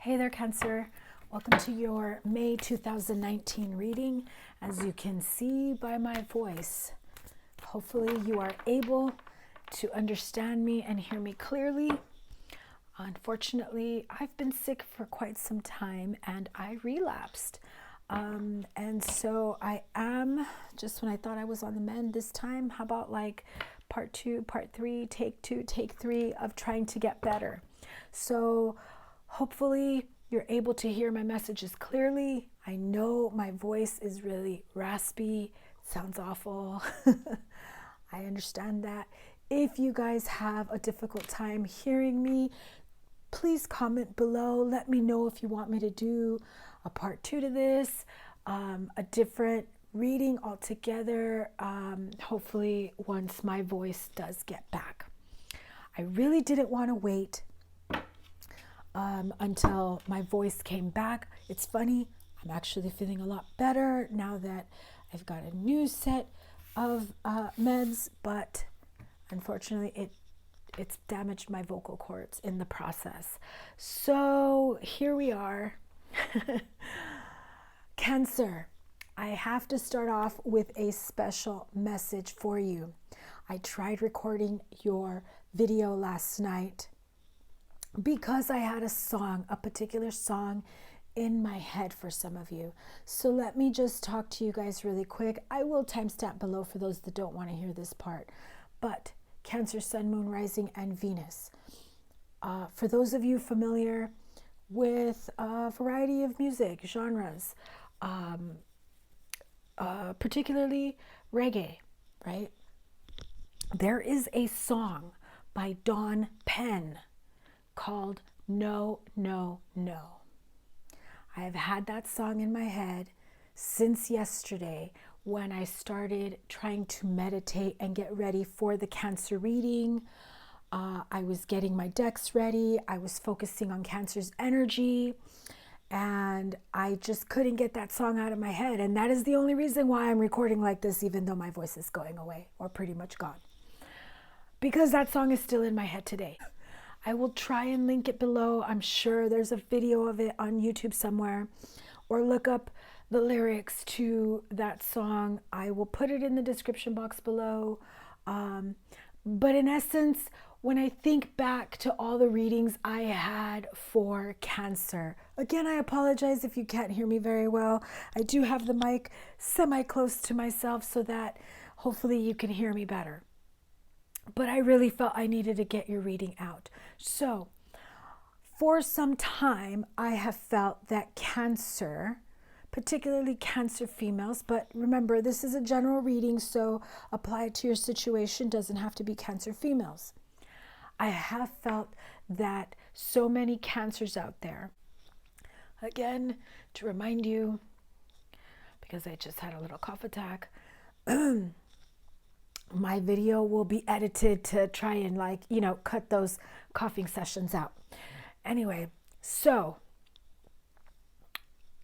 Hey there, Cancer. Welcome to your May 2019 reading. As you can see by my voice, hopefully you are able to understand me and hear me clearly. Unfortunately, I've been sick for quite some time and I relapsed. And so I am, just when I thought I was on the mend this time, how about like part 2, part 3, take 2, take 3 of trying to get better. So hopefully you're able to hear my messages clearly. I know my voice is really raspy, sounds awful. I understand that. If you guys have a difficult time hearing me, please comment below. Let me know if you want me to do a part 2 to this, a different reading altogether, hopefully once my voice does get back. I really didn't want to wait until my voice came back. It's funny, I'm actually feeling a lot better now that I've got a new set of meds, but unfortunately it's damaged my vocal cords in the process. So here we are. Cancer, I have to start off with a special message for you. I tried recording your video last night because I had a particular song in my head for some of you. So let me just talk to you guys really quick. I will timestamp below for those that don't want to hear this part. But Cancer, Sun, Moon, Rising, and Venus. For those of you familiar with a variety of music genres, particularly reggae, right? There is a song by Dawn Penn called No, No, No. I have had that song in my head since yesterday when I started trying to meditate and get ready for the Cancer reading. I was getting my decks ready. I was focusing on Cancer's energy and I just couldn't get that song out of my head. And that is the only reason why I'm recording like this, even though my voice is going away or pretty much gone, because that song is still in my head today. I will try and link it below. I'm sure there's a video of it on YouTube somewhere, or look up the lyrics to that song. I will put it in the description box below. But in essence, when I think back to all the readings I had for Cancer, again, I apologize if you can't hear me very well. I do have the mic semi-close to myself so that hopefully you can hear me better. But I really felt I needed to get your reading out. So for some time, I have felt that Cancer, particularly Cancer females, but remember, this is a general reading, so apply it to your situation, doesn't have to be Cancer females. I have felt that so many Cancers out there, again, to remind you, because I just had a little cough attack, my video will be edited to try and cut those coughing sessions out. Anyway, so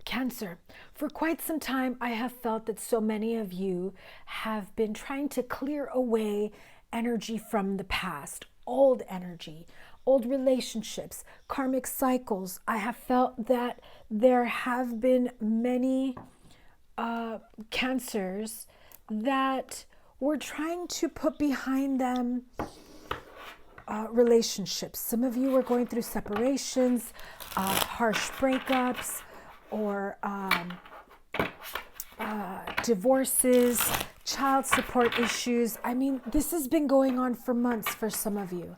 Cancer, for quite some time, I have felt that so many of you have been trying to clear away energy from the past, old energy, old relationships, karmic cycles. I have felt that there have been many Cancers that we're trying to put behind them relationships. Some of you are going through separations, harsh breakups, or divorces, child support issues. I mean, this has been going on for months for some of you.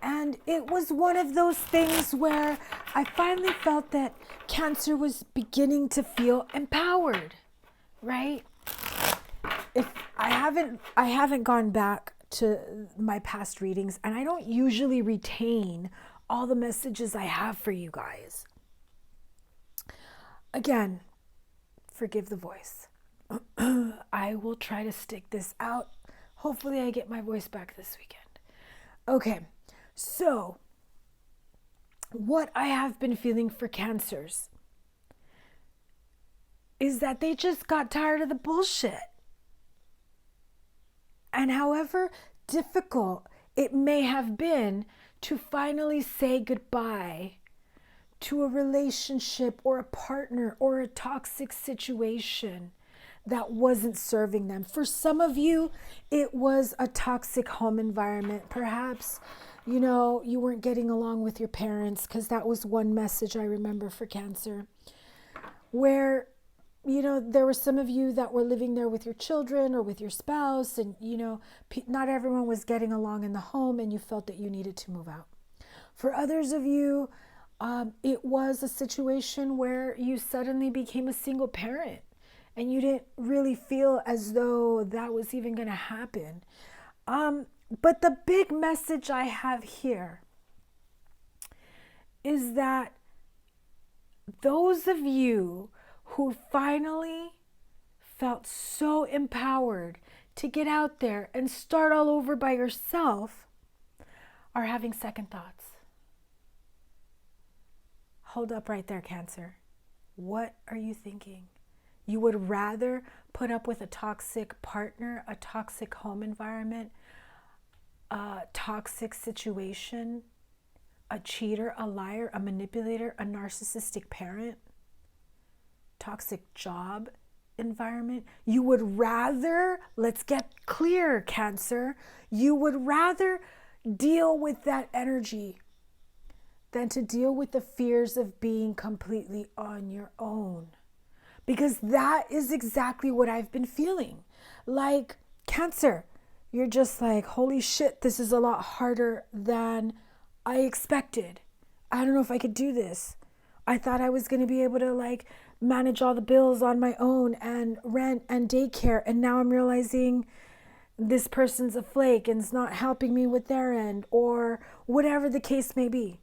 And it was one of those things where I finally felt that Cancer was beginning to feel empowered, right? If I haven't gone back to my past readings, and I don't usually retain all the messages I have for you guys. Again, forgive the voice. I will try to stick this out. Hopefully I get my voice back this weekend. Okay, so what I have been feeling for Cancers is that they just got tired of the bullshit. And however difficult it may have been to finally say goodbye to a relationship or a partner or a toxic situation that wasn't serving them. For some of you, it was a toxic home environment. Perhaps, you know, you weren't getting along with your parents, because that was one message I remember for Cancer, where, you know, there were some of you that were living there with your children or with your spouse, and, you know, not everyone was getting along in the home, and you felt that you needed to move out. For others of you, it was a situation where you suddenly became a single parent, and you didn't really feel as though that was even going to happen. But the big message I have here is that those of you who finally felt so empowered to get out there and start all over by yourself are having second thoughts. Hold up right there, Cancer. What are you thinking? You would rather put up with a toxic partner, a toxic home environment, a toxic situation, a cheater, a liar, a manipulator, a narcissistic parent, toxic job environment. You would rather, let's get clear, Cancer, you would rather deal with that energy than to deal with the fears of being completely on your own. Because that is exactly what I've been feeling. Like, Cancer, you're just like, holy shit, this is a lot harder than I expected. I don't know if I could do this. I thought I was going to be able to like manage all the bills on my own and rent and daycare. And now I'm realizing this person's a flake and it's not helping me with their end, or whatever the case may be.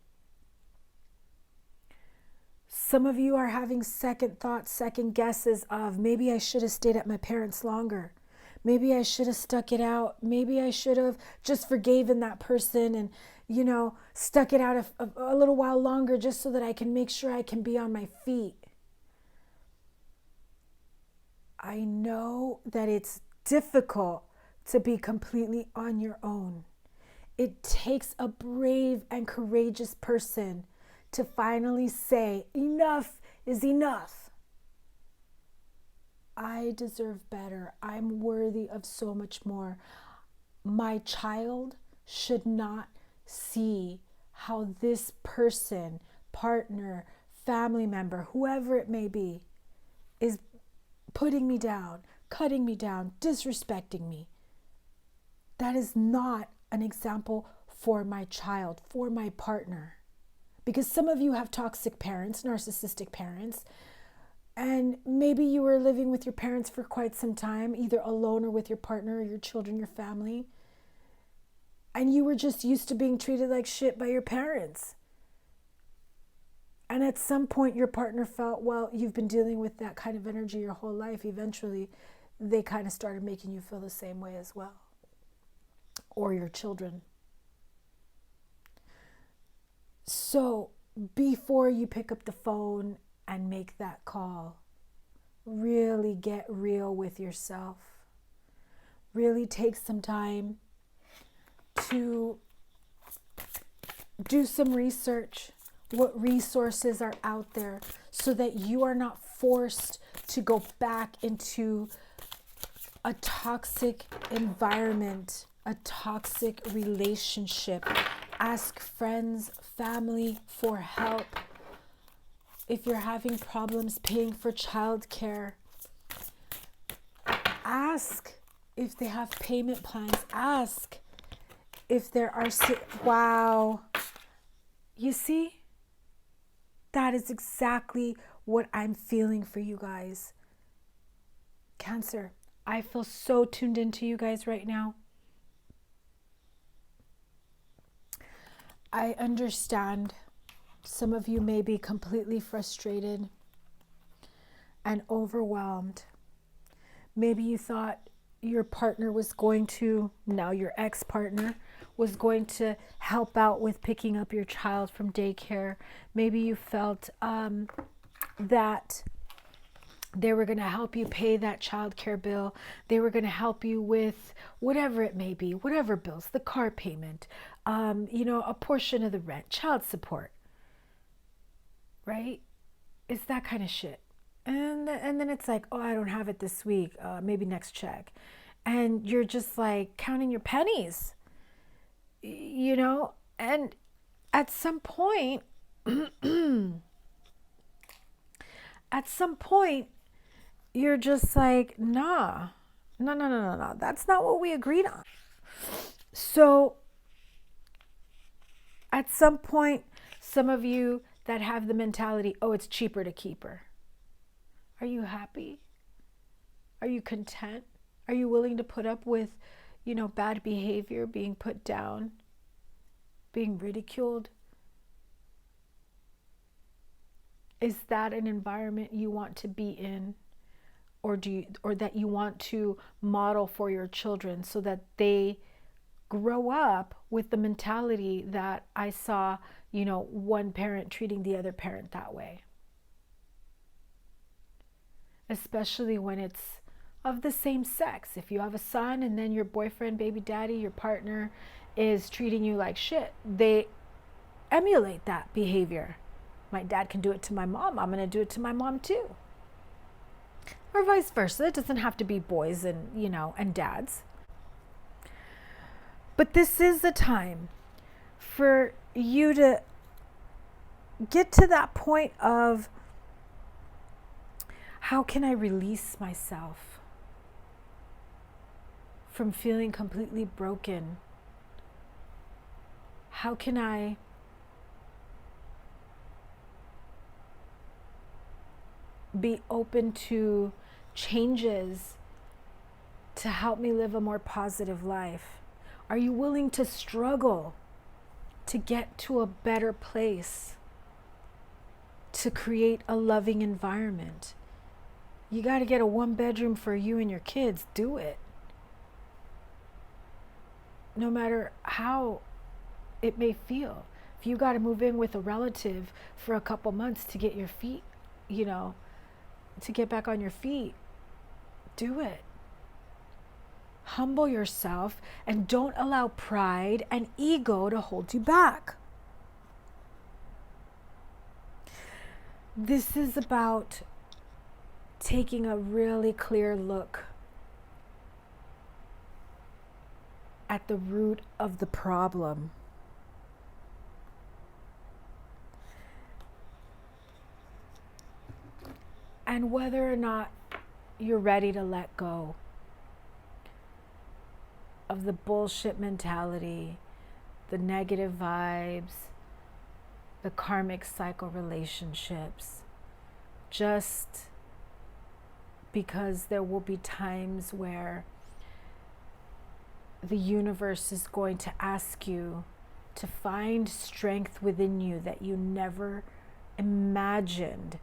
Some of you are having second thoughts, second guesses of, maybe I should have stayed at my parents' longer. Maybe I should have stuck it out. Maybe I should have just forgiven that person and, you know, stuck it out a little while longer just so that I can make sure I can be on my feet. I know that it's difficult to be completely on your own. It takes a brave and courageous person to finally say, enough is enough. I deserve better. I'm worthy of so much more. My child should not see how this person, partner, family member, whoever it may be, is putting me down, cutting me down, disrespecting me. That is not an example for my child, for my partner. Because some of you have toxic parents, narcissistic parents, and maybe you were living with your parents for quite some time, either alone or with your partner or your children, your family, and you were just used to being treated like shit by your parents. And at some point your partner felt, well, you've been dealing with that kind of energy your whole life. Eventually, they kind of started making you feel the same way as well. Or your children. So before you pick up the phone and make that call, really get real with yourself. Really take some time to do some research. What resources are out there so that you are not forced to go back into a toxic environment, a toxic relationship. Ask friends, family for help. If you're having problems paying for childcare, ask if they have payment plans. Ask if there are... Wow. You see? That is exactly what I'm feeling for you guys. Cancer, I feel so tuned into you guys right now. I understand some of you may be completely frustrated and overwhelmed. Maybe you thought your partner was going to, now your ex-partner, was going to help out with picking up your child from daycare. Maybe you felt that they were going to help you pay that child care bill. They were going to help you with whatever it may be, whatever bills, the car payment, a portion of the rent, child support. right? It's that kind of shit. And then it's like, oh, I don't have it this week. Maybe next check. And you're just like counting your pennies, you know? And at some point, you're just like, nah, no. That's not what we agreed on. So at some point, some of you that have the mentality, oh, it's cheaper to keep her. Are you happy? Are you content? Are you willing to put up with, bad behavior, being put down, being ridiculed? Is that an environment you want to be in? Or that you want to model for your children so that they grow up with the mentality that I saw, one parent treating the other parent that way? Especially when it's of the same sex. If you have a son and then your boyfriend, baby daddy, your partner is treating you like shit, they emulate that behavior. My dad can do it to my mom, I'm going to do it to my mom too. Or vice versa. It doesn't have to be boys and dads. But this is the time for you to get to that point of, how can I release myself from feeling completely broken? How can I be open to changes to help me live a more positive life? Are you willing to struggle to get to a better place, to create a loving environment? You got to get a 1-bedroom for you and your kids. Do it. No matter how it may feel. If you got to move in with a relative for a couple months to get your feet, to get back on your feet, do it. Humble yourself and don't allow pride and ego to hold you back. This is about taking a really clear look at the root of the problem. And whether or not you're ready to let go of the bullshit mentality, the negative vibes, the karmic cycle relationships, just because there will be times where the universe is going to ask you to find strength within you that you never imagined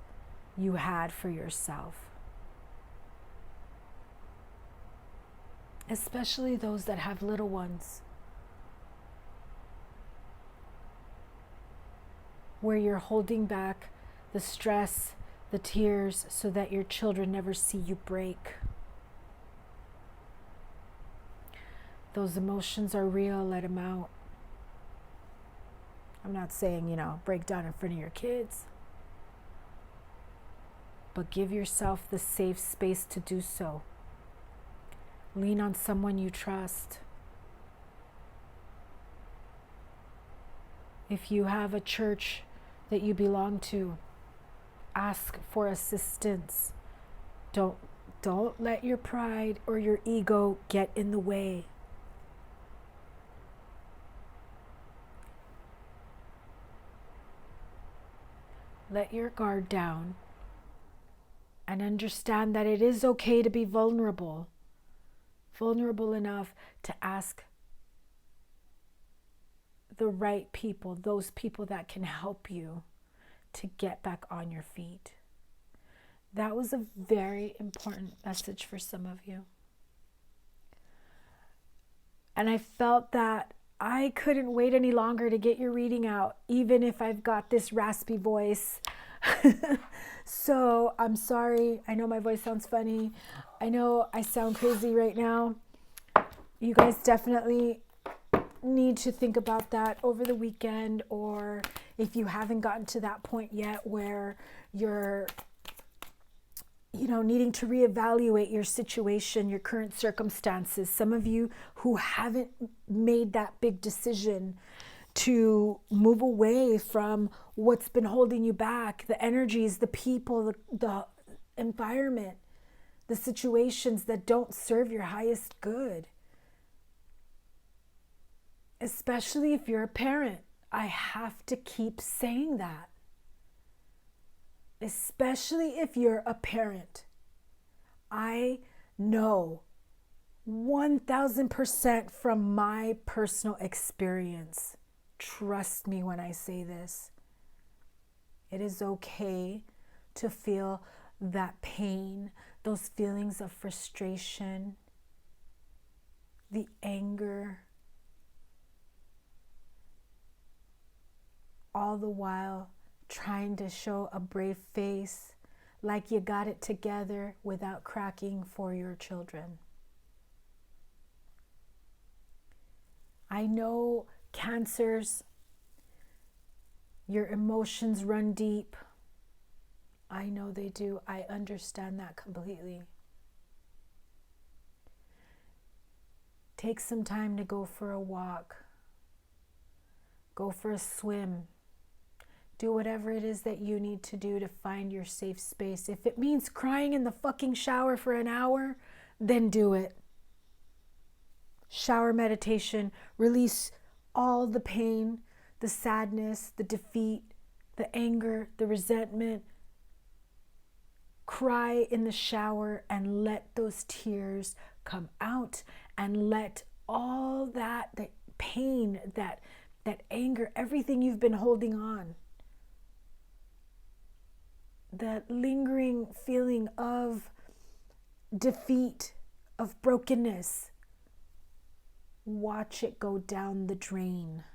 you had for yourself. Especially those that have little ones, where you're holding back the stress, the tears, so that your children never see you break. Those emotions are real, let them out. I'm not saying, break down in front of your kids. But give yourself the safe space to do so. Lean on someone you trust. If you have a church that you belong to, ask for assistance. Don't let your pride or your ego get in the way. Let your guard down and understand that it is okay to be vulnerable. Vulnerable enough to ask the right people, those people that can help you to get back on your feet. That was a very important message for some of you. And I felt that I couldn't wait any longer to get your reading out, even if I've got this raspy voice. So I'm sorry. I know my voice sounds funny. I know I sound crazy right now. You guys definitely need to think about that over the weekend, or if you haven't gotten to that point yet where you're, you know, needing to reevaluate your situation, your current circumstances. Some of you who haven't made that big decision to move away from what's been holding you back, the energies, the people, the environment, the situations that don't serve your highest good. Especially if you're a parent. I have to keep saying that. Especially if you're a parent. I know 1000% from my personal experience. Trust me when I say this. It is okay to feel that pain, those feelings of frustration, the anger, all the while trying to show a brave face like you got it together without cracking for your children. I know Cancers, your emotions run deep. I know they do. I understand that completely. Take some time to go for a walk. Go for a swim. Do whatever it is that you need to do to find your safe space. If it means crying in the fucking shower for an hour, then do it. Shower meditation. Release all the pain, the sadness, the defeat, the anger, the resentment. Cry in the shower and let those tears come out, and let all that pain, that anger, everything you've been holding on, that lingering feeling of defeat, of brokenness, watch it go down the drain.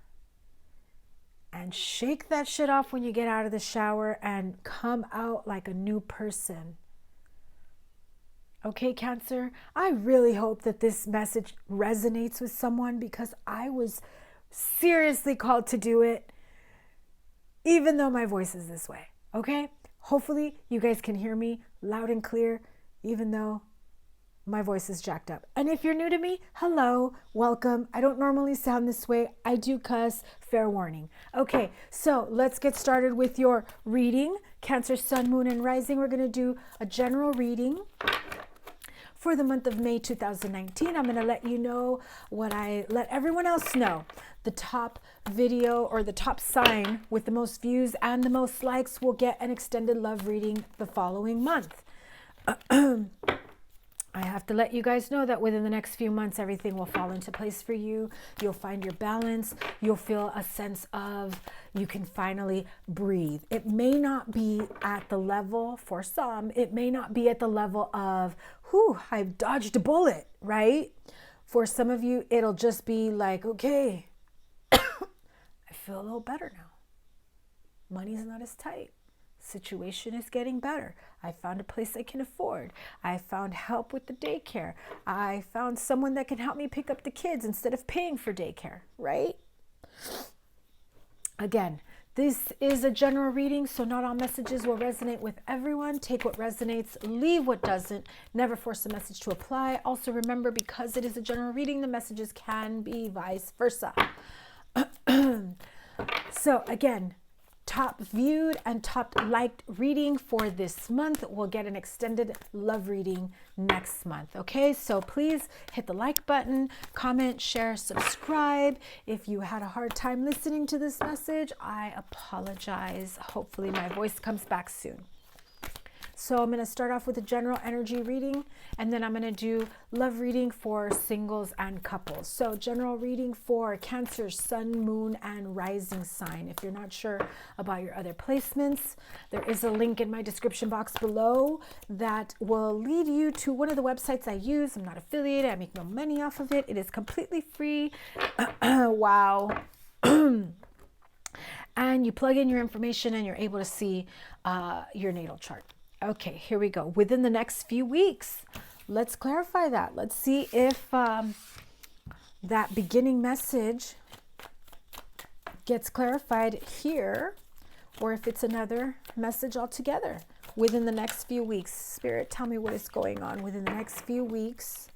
And shake that shit off when you get out of the shower and come out like a new person. Okay, Cancer, I really hope that this message resonates with someone, because I was seriously called to do it, even though my voice is this way. Okay? Hopefully you guys can hear me loud and clear, even though my voice is jacked up. And if you're new to me, hello, welcome. I don't normally sound this way. I do cuss, fair warning. Okay, so let's get started with your reading. Cancer, Sun, Moon, and Rising. We're going to do a general reading for the month of May 2019. I'm going to let you know what I let everyone else know. The top video or the top sign with the most views and the most likes will get an extended love reading the following month. I have to let you guys know that within the next few months, everything will fall into place for you. You'll find your balance. You'll feel a sense of you can finally breathe. It may not be at the level, for some, it may not be at the level of, whew, I've dodged a bullet, right? For some of you, it'll just be like, okay, I feel a little better now. Money's not as tight. Situation is getting better. I found a place I can afford. I found help with the daycare. I found someone that can help me pick up the kids instead of paying for daycare, right? Again, this is a general reading, so not all messages will resonate with everyone. Take what resonates, leave what doesn't. Never force a message to apply. Also remember, because it is a general reading, the messages can be vice versa. So again, top viewed and top liked reading for this month. We'll get an extended love reading next month. Okay, so please hit the like button, comment, share, subscribe. If you had a hard time listening to this message, I apologize. Hopefully my voice comes back soon. So I'm going to start off with a general energy reading, and then I'm going to do love reading for singles and couples. So general reading for Cancer, Sun, Moon, and Rising sign. If you're not sure about your other placements, there is a link in my description box below that will lead you to one of the websites I use. I'm not affiliated. I make no money off of it. It is completely free. Wow. And you plug in your information and you're able to see your natal chart. Okay, here we go. Within the next few weeks, let's clarify that. Let's see if that beginning message gets clarified here, or if it's another message altogether within the next few weeks. Spirit, tell me what is going on within the next few weeks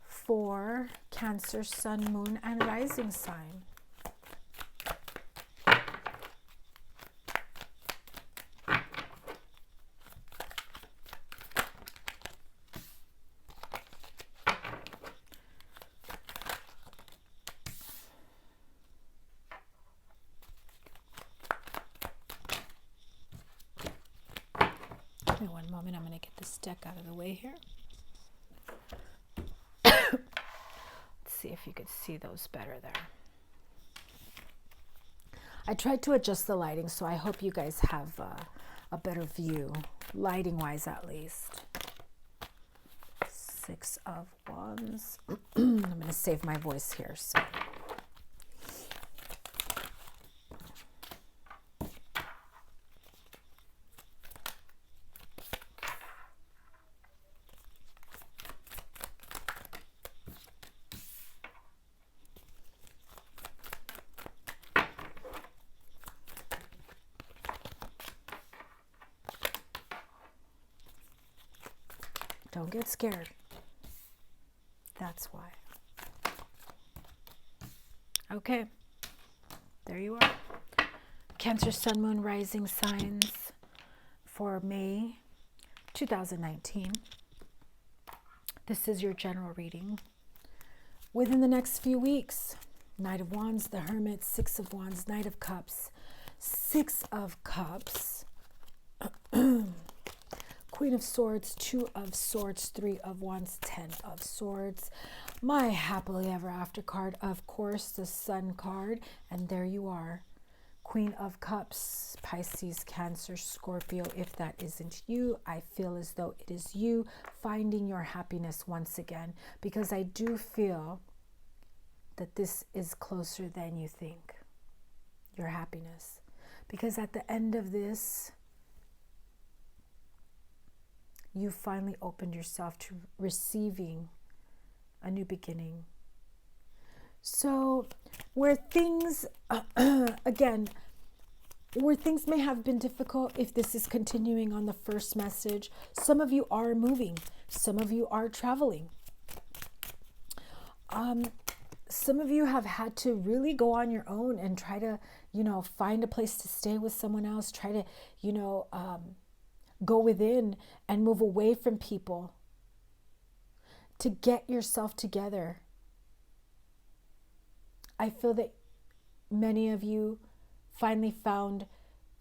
for Cancer, Sun, Moon, and Rising sign. Give me one moment. I'm going to get this deck out of the way here. Let's see if you could see those better there. I tried to adjust the lighting, so I hope you guys have a better view, lighting-wise at least. Six of Wands. I'm going to save my voice here. So. Don't get scared. That's why. Okay. There you are. Cancer, Sun, Moon, Rising signs for May 2019. This is your general reading. Within the next few weeks, Knight of Wands, the Hermit, Six of Wands, Knight of Cups, Six of Cups, Queen of Swords, Two of Swords, Three of Wands, Ten of Swords. My happily ever after card, of course, the Sun card. And there you are. Queen of Cups, Pisces, Cancer, Scorpio. If that isn't you, I feel as though it is you finding your happiness once again. Because I do feel that this is closer than you think. Your happiness. Because at the end of this, you finally opened yourself to receiving a new beginning. So where things, again, where things may have been difficult, if this is continuing on the first message, some of you are moving. Some of you are traveling. Some of you have had to really go on your own and try to, find a place to stay with someone else. Try to, go within and move away from people to get yourself together. I feel that many of you finally found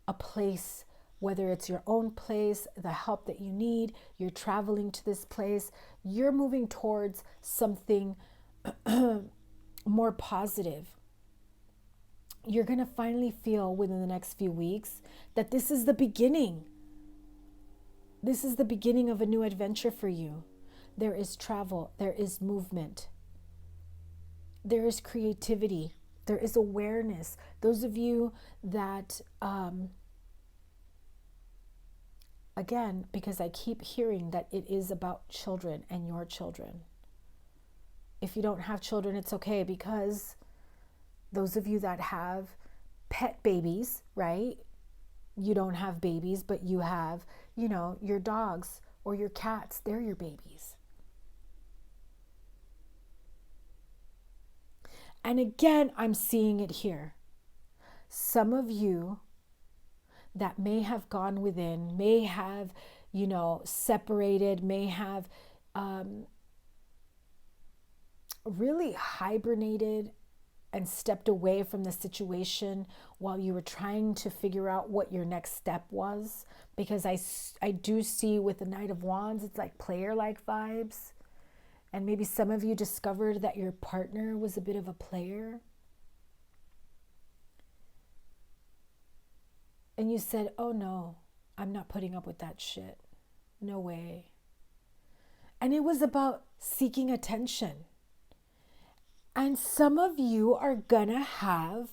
a place, whether it's your own place, the help that you need, you're traveling to this place, you're moving towards something more positive. You're going to finally feel within the next few weeks that this is the beginning. This is the beginning of a new adventure for you. There is travel. There is movement. There is creativity. There is awareness. Those of you that, again, because I keep hearing that it is about children and your children. If you don't have children, it's okay, because those of you that have pet babies, right? You don't have babies, but you have, your dogs or your cats. They're your babies. And again, I'm seeing it here. Some of you that may have gone within, may have, separated, may have really hibernated and stepped away from the situation while you were trying to figure out what your next step was. Because I do see with the Knight of Wands, it's like player-like vibes. And maybe some of you discovered that your partner was a bit of a player. And you said, oh no, I'm not putting up with that shit. No way. And it was about seeking attention. And some of you are gonna have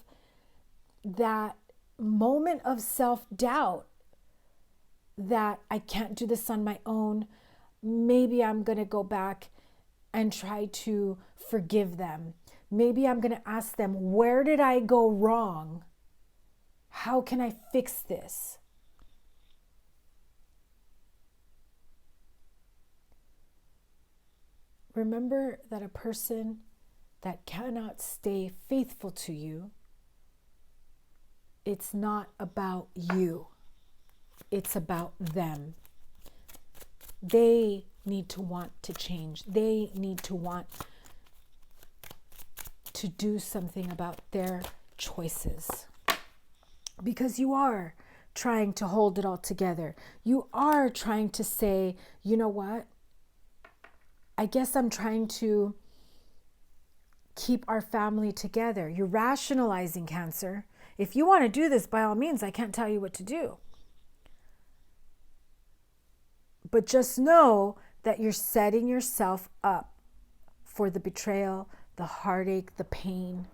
that moment of self-doubt that I can't do this on my own. Maybe I'm gonna go back and try to forgive them. Maybe I'm going to ask them, where did I go wrong? How can I fix this? Remember that a person that cannot stay faithful to you, it's not about you. It's about them. They need to want to change. They need to want to do something about their choices. Because you are trying to hold it all together. You are trying to say, you know what? I guess I'm trying to keep our family together. You're rationalizing, Cancer. If you want to do this, by all means, I can't tell you what to do. But just know that you're setting yourself up for the betrayal, the heartache, the pain.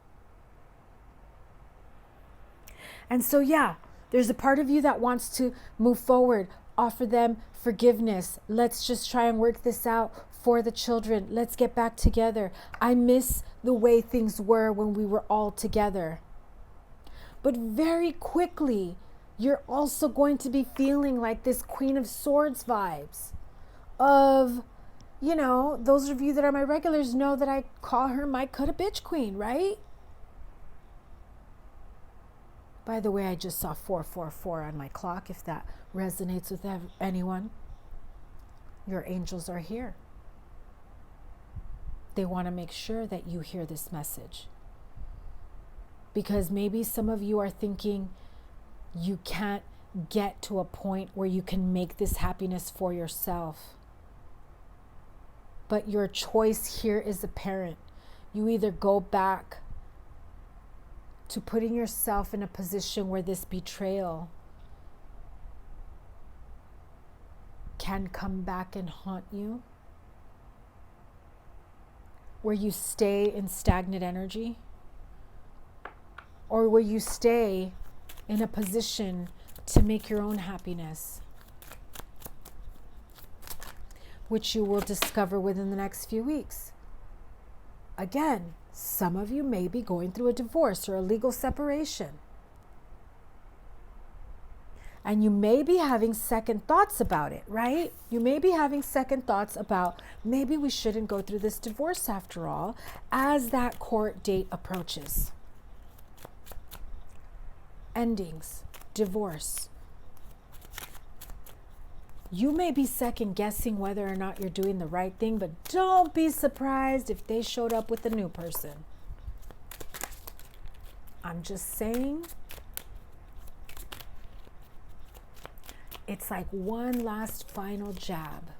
And so, yeah, there's a part of you that wants to move forward, offer them forgiveness. Let's just try and work this out for the children. Let's get back together. I miss the way things were when we were all together. But very quickly, you're also going to be feeling like this Queen of Swords vibes of, you know, those of you that are my regulars know that I call her my coulda bitch queen, right? By the way, I just saw 444 on my clock. If that resonates with anyone, your angels are here. They want to make sure that you hear this message. Because maybe some of you are thinking you can't get to a point where you can make this happiness for yourself. But your choice here is apparent. You either go back to putting yourself in a position where this betrayal can come back and haunt you, where you stay in stagnant energy, or where you stay in a position to make your own happiness, which you will discover within the next few weeks. Again, some of you may be going through a divorce or a legal separation. And you may be having second thoughts about it, right? You may be having second thoughts about maybe we shouldn't go through this divorce after all, as that court date approaches. Endings, divorce. You may be second guessing whether or not you're doing the right thing, but don't be surprised if they showed up with a new person. I'm just saying, it's like one last final jab.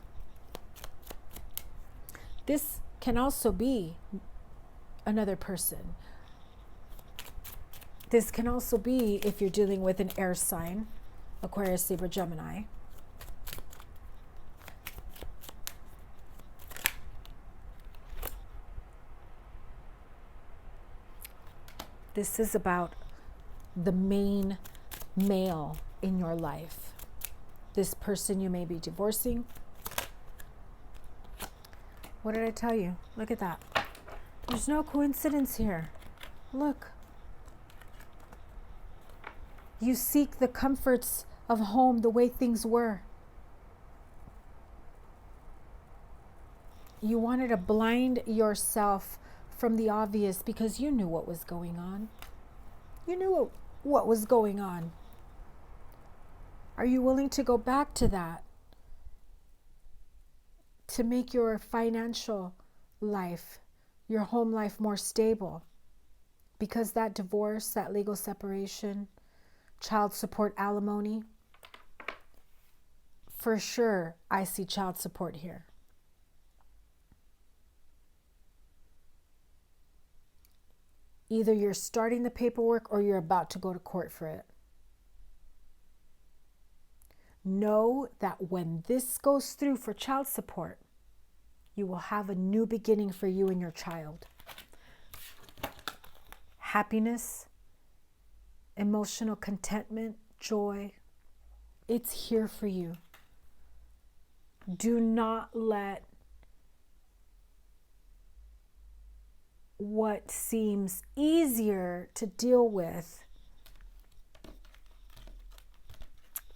This can also be another person. This can also be if you're dealing with an air sign, Aquarius, Libra, Gemini. This is about the main male in your life. This person you may be divorcing. What did I tell you? Look at that. There's no coincidence here. Look. You seek the comforts of home the way things were. You wanted to blind yourself from the obvious because you knew what was going on. You knew what was going on. Are you willing to go back to that? To make your financial life, your home life more stable? Because that divorce, that legal separation, child support, alimony, for sure, I see child support here. Either you're starting the paperwork or you're about to go to court for it. Know that when this goes through for child support, you will have a new beginning for you and your child. Happiness, emotional contentment, joy, it's here for you. Do not let what seems easier to deal with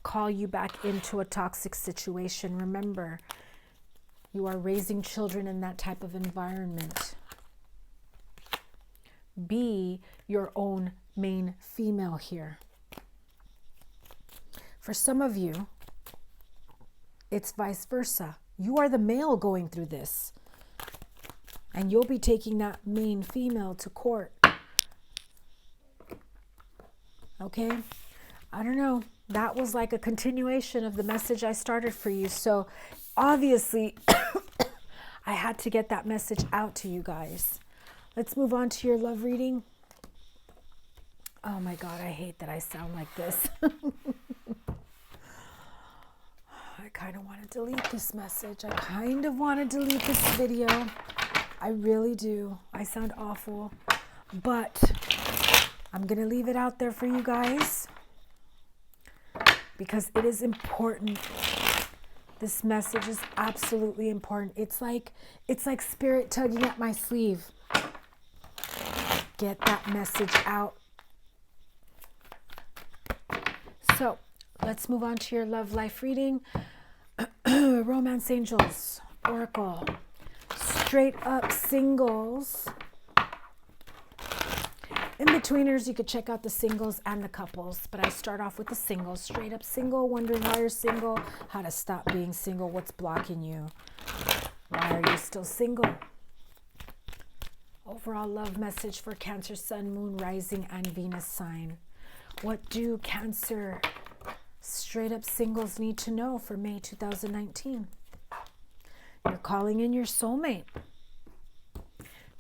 call you back into a toxic situation. Remember, you are raising children in that type of environment. Be your own main female here. For some of you, it's vice versa. You are the male going through this, and you'll be taking that main female to court. Okay? I don't know. That was like a continuation of the message I started for you. So obviously, I had to get that message out to you guys. Let's move on to your love reading. Oh my God, I hate that I sound like this. I kind of want to delete this message. I kind of want to delete this video. I really do. I sound awful. But I'm going to leave it out there for you guys because it is important. This message is absolutely important. It's like spirit tugging at my sleeve. Get that message out. So let's move on to your love life reading. Romance Angels, Oracle, straight up singles. In-betweeners, you could check out the singles and the couples, but I start off with the singles. Straight up single, wondering why you're single, how to stop being single, what's blocking you, why are you still single? Overall love message for Cancer, Sun, Moon, Rising, and Venus sign. What do Cancer straight up singles need to know for May 2019? You're calling in your soulmate.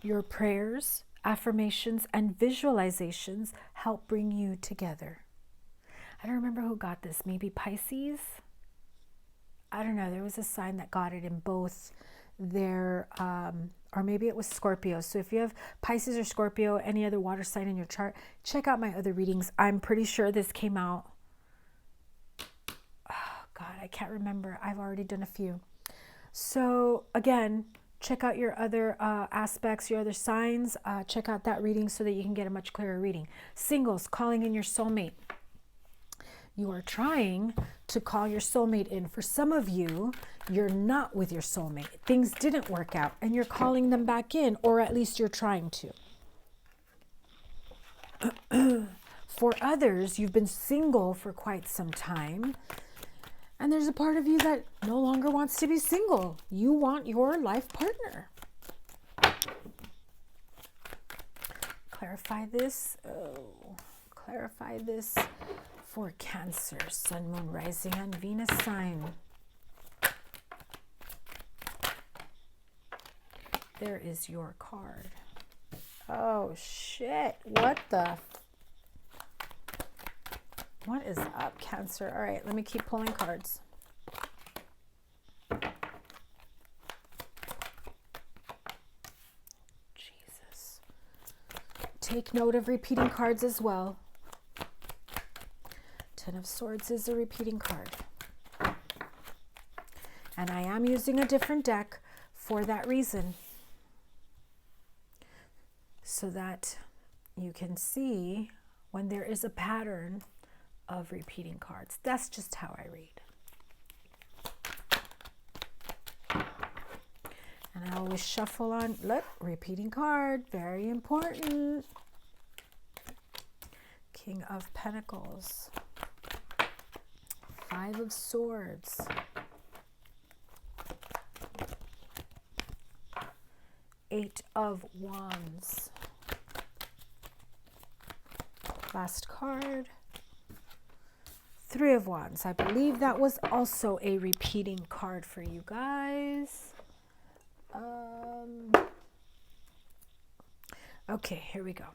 Your prayers, affirmations, and visualizations help bring you together. I don't remember who got this. Maybe Pisces? I don't know. There was a sign that got it in both their, or maybe it was Scorpio. So if you have Pisces or Scorpio, any other water sign in your chart, check out my other readings. I'm pretty sure this came out. Oh God, I can't remember. I've already done a few. So again, check out your other aspects, your other signs. Check out that reading so that you can get a much clearer reading. Singles, calling in your soulmate. You are trying to call your soulmate in. For some of you, you're not with your soulmate. Things didn't work out and you're calling them back in, or at least you're trying to. For others, you've been single for quite some time. And there's a part of you that no longer wants to be single. You want your life partner. Clarify this. Oh, clarify this for Cancer, Sun, Moon, Rising, and Venus sign. There is your card. Oh, shit. What is up, Cancer? All right, let me keep pulling cards. Jesus. Take note of repeating cards as well. Ten of Swords is a repeating card. And I am using a different deck for that reason, so that you can see when there is a pattern of repeating cards. That's just how I read. And I always shuffle on. Look, repeating card, very important. King of Pentacles. Five of Swords. Eight of Wands. Last card. Three of Wands. I believe that was also a repeating card for you guys. Okay, here we go.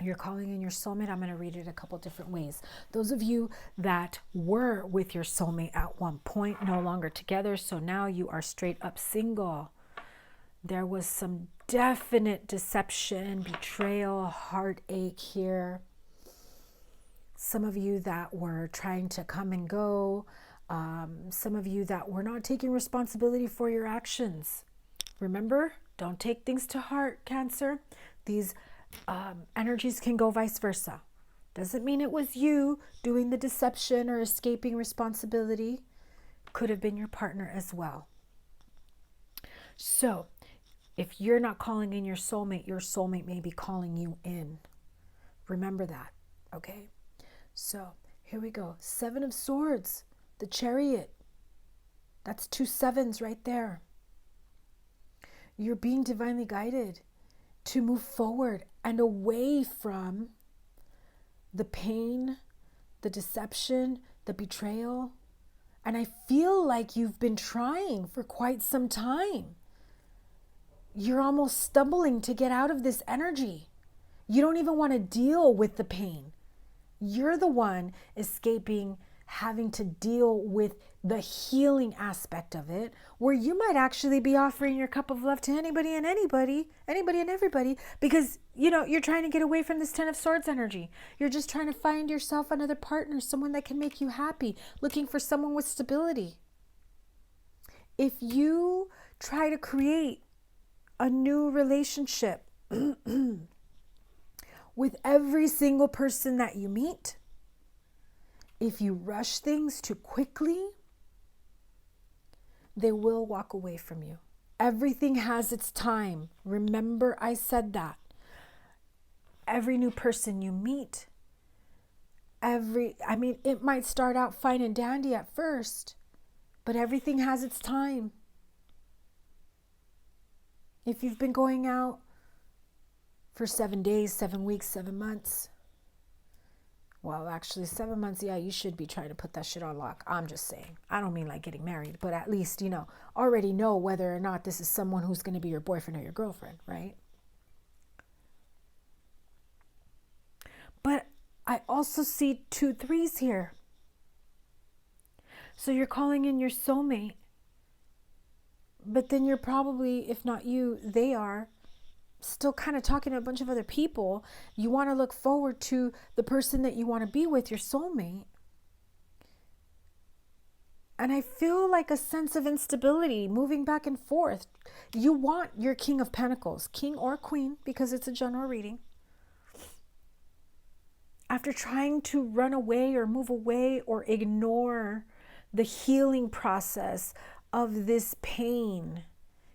You're calling in your soulmate. I'm going to read it a couple different ways. Those of you that were with your soulmate at one point, no longer together, so now you are straight up single. There was some definite deception, betrayal, heartache here. Some of you that were trying to come and go. Some of you that were not taking responsibility for your actions. Remember, Don't take things to heart, Cancer. These energies can go vice versa. Doesn't mean it was you doing the deception or escaping responsibility. Could have been your partner as well. So, if you're not calling in your soulmate may be calling you in. Remember that, okay? So, here we go. 7 of Swords, the Chariot. That's 2 sevens right there. You're being divinely guided to move forward and away from the pain, the deception, the betrayal. And I feel like you've been trying for quite some time. You're almost stumbling to get out of this energy. You don't even want to deal with the pain. You're the one escaping having to deal with the healing aspect of it, where you might actually be offering your cup of love to anybody and everybody, because, you're trying to get away from this 10 of Swords energy. You're just trying to find yourself another partner, someone that can make you happy, looking for someone with stability. If you try to create a new relationship with every single person that you meet, if you rush things too quickly, they will walk away from you. Everything has its time. Remember, I said that. Every new person you meet, it might start out fine and dandy at first, but everything has its time. If you've been going out for 7 days, 7 weeks, 7 months, well, actually 7 months, yeah, you should be trying to put that shit on lock. I'm just saying. I don't mean like getting married, but at least, already know whether or not this is someone who's going to be your boyfriend or your girlfriend, right? But I also see 2 threes here. So you're calling in your soulmate, but then you're probably, if not you, they are still kind of talking to a bunch of other people. You want to look forward to the person that you want to be with, your soulmate. And I feel like a sense of instability, moving back and forth. You want your King of Pentacles, king or queen, because it's a general reading. After trying to run away or move away or ignore the healing process of this pain,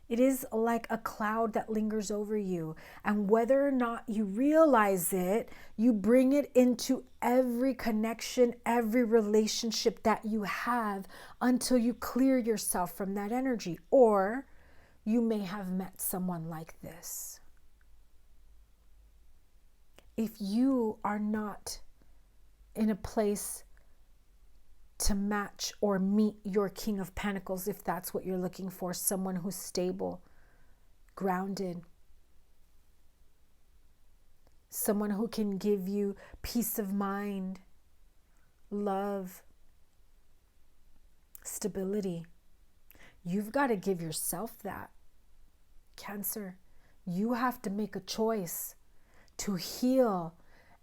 it is like a cloud that lingers over you. And whether or not you realize it, you bring it into every connection, every relationship that you have until you clear yourself from that energy. Or you may have met someone like this. If you are not in a place to match or meet your King of Pentacles, if that's what you're looking for, someone who's stable, grounded, someone who can give you peace of mind, love, stability, you've got to give yourself that. Cancer, you have to make a choice to heal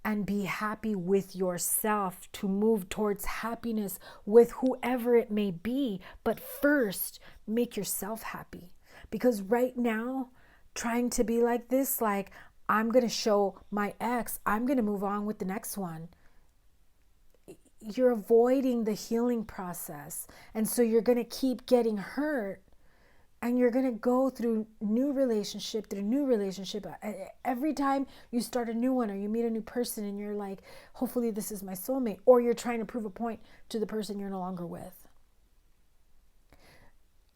and be happy with yourself, to move towards happiness with whoever it may be. But first, make yourself happy. Because right now, trying to be like this, like, I'm going to show my ex, I'm going to move on with the next one. You're avoiding the healing process. And so you're going to keep getting hurt. And you're going to go through new relationship. Every time you start a new one or you meet a new person and you're like, hopefully this is my soulmate. Or you're trying to prove a point to the person you're no longer with.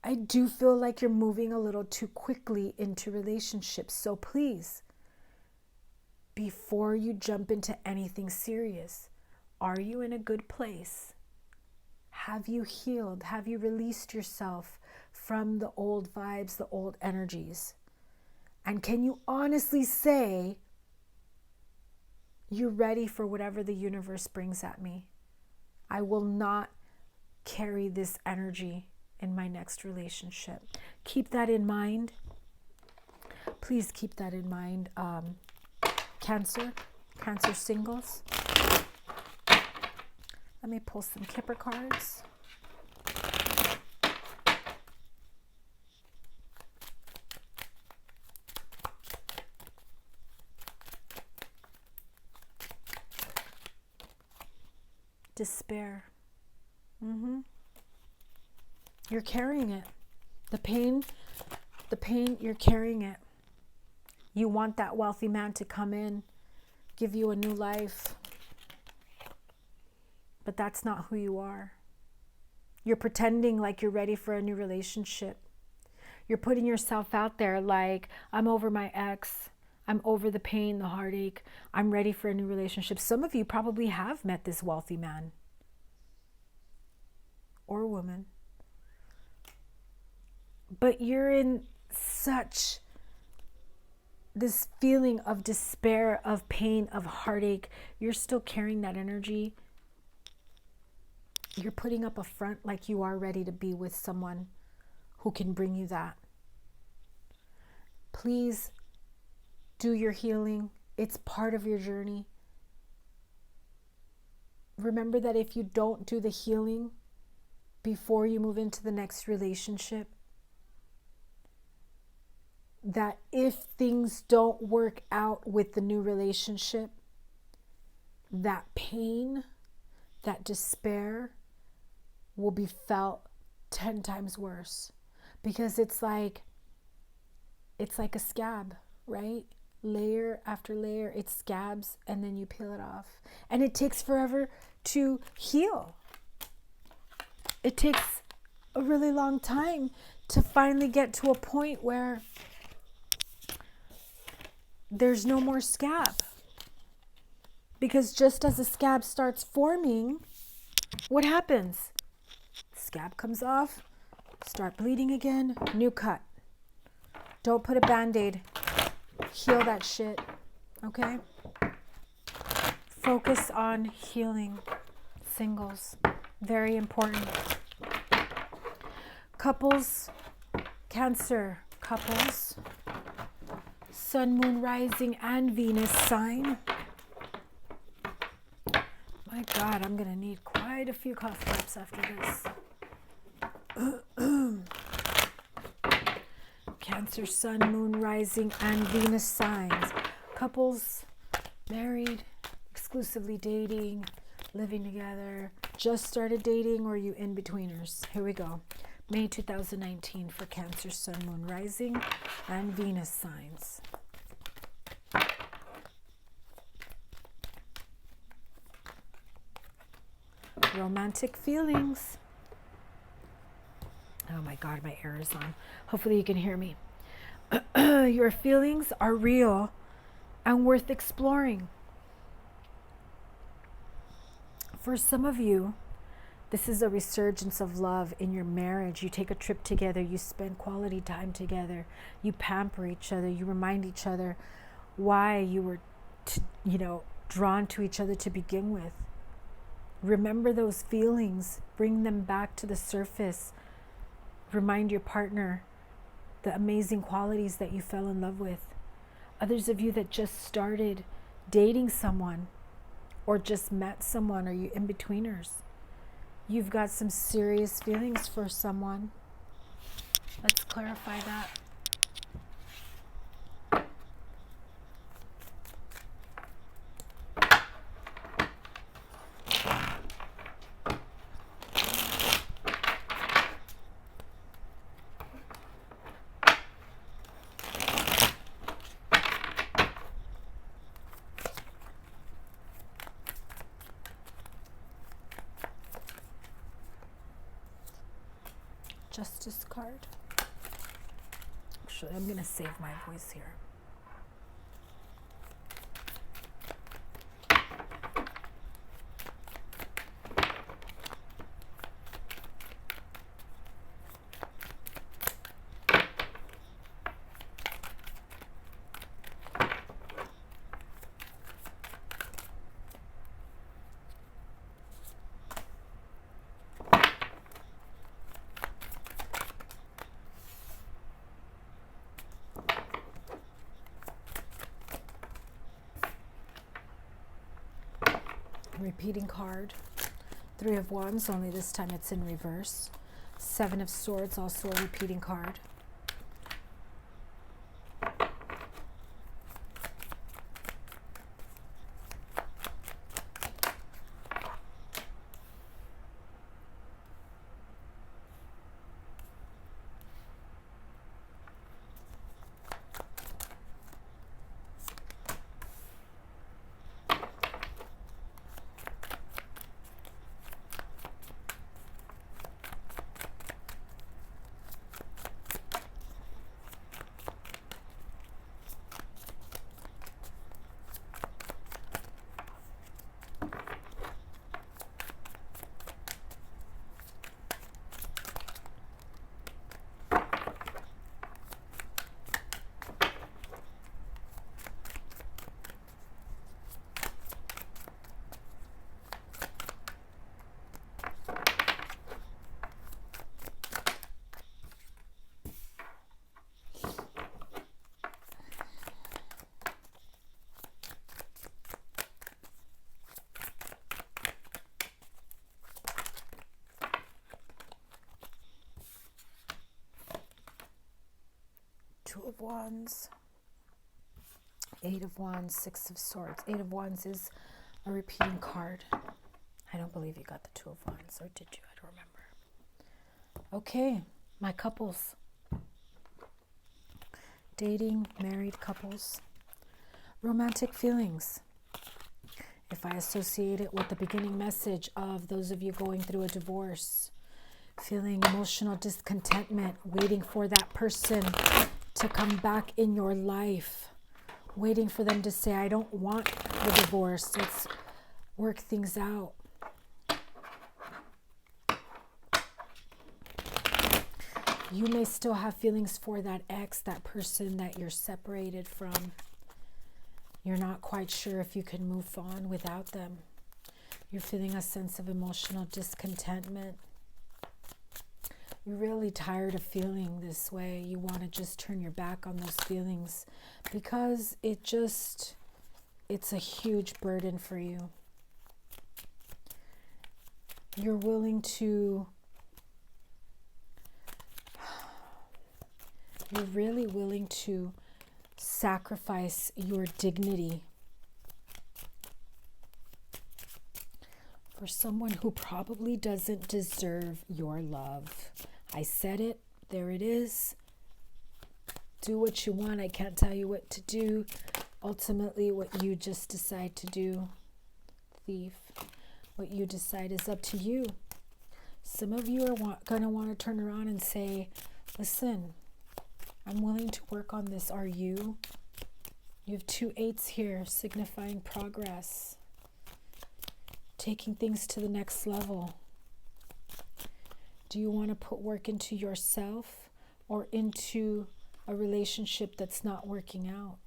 I do feel like you're moving a little too quickly into relationships. So please, before you jump into anything serious, are you in a good place? Have you healed? Have you released yourself from the old vibes, the old energies? And can you honestly say you're ready for whatever the universe brings at me? I will not carry this energy in my next relationship. Keep that in mind. Please keep that in mind. Cancer singles. Let me pull some Kipper cards. despair. You're carrying it. The pain, you're carrying it. You want that wealthy man to come in, give you a new life. But that's not who you are. You're pretending like you're ready for a new relationship. You're putting yourself out there like, I'm over my ex. I'm over the pain, the heartache. I'm ready for a new relationship. Some of you probably have met this wealthy man or woman. But you're in such this feeling of despair, of pain, of heartache. You're still carrying that energy. You're putting up a front like you are ready to be with someone who can bring you that. Please do your healing. It's part of your journey. Remember that if you don't do the healing before you move into the next relationship, that if things don't work out with the new relationship, that pain, that despair will be felt 10 times worse. Because it's like a scab, right? Layer after layer, it scabs, and then you peel it off. And it takes forever to heal. It takes a really long time to finally get to a point where there's no more scab. Because just as the scab starts forming, what happens? Scab comes off, start bleeding again, new cut. Don't put a Band-Aid. Heal that shit, okay? Focus on healing. Singles, very important. Couples, Cancer couples, Sun, Moon, Rising, and Venus sign. My God, I'm going to need quite a few cough drops after this. Cancer, Sun, Moon, Rising, and Venus signs. Couples, married, exclusively dating, living together, just started dating, or you in-betweeners. Here we go. May 2019 for Cancer, Sun, Moon, Rising, and Venus signs. Romantic feelings. Oh my God, my air is on. Hopefully you can hear me. Your feelings are real and worth exploring. For some of you, this is a resurgence of love in your marriage. You take a trip together, you spend quality time together, you pamper each other, you remind each other why you were, drawn to each other to begin with. Remember those feelings, bring them back to the surface. Remind your partner the amazing qualities that you fell in love with. Others of you that just started dating someone or just met someone, or you in-betweeners, you've got some serious feelings for someone. Let's clarify that. Justice card. Actually, I'm going to save my voice here. Repeating card. 3 of Wands, only this time it's in reverse. 7 of Swords, also a repeating card. of Wands, 8 of Wands, 6 of Swords. 8 of Wands is a repeating card. I don't believe you got the 2 of Wands, or did you? I don't remember. Okay, my couples. Dating, married couples. Romantic feelings. If I associate it with the beginning message of those of you going through a divorce, feeling emotional discontentment, waiting for that person to come back in your life, waiting for them to say, I don't want the divorce, let's work things out. You may still have feelings for that ex, that person that you're separated from. You're not quite sure if you can move on without them. You're feeling a sense of emotional discontentment. You're really tired of feeling this way. You want to just turn your back on those feelings because it's a huge burden for you. You're really willing to sacrifice your dignity for someone who probably doesn't deserve your love. I said it, there it is. Do what you want. I can't tell you what to do. Ultimately, what you just decide to do, thief, what you decide is up to you. Some of you are going to want to turn around and say, listen, I'm willing to work on this. Are you? You have 2 8s here, signifying progress. Taking things to the next level. Do you want to put work into yourself or into a relationship that's not working out?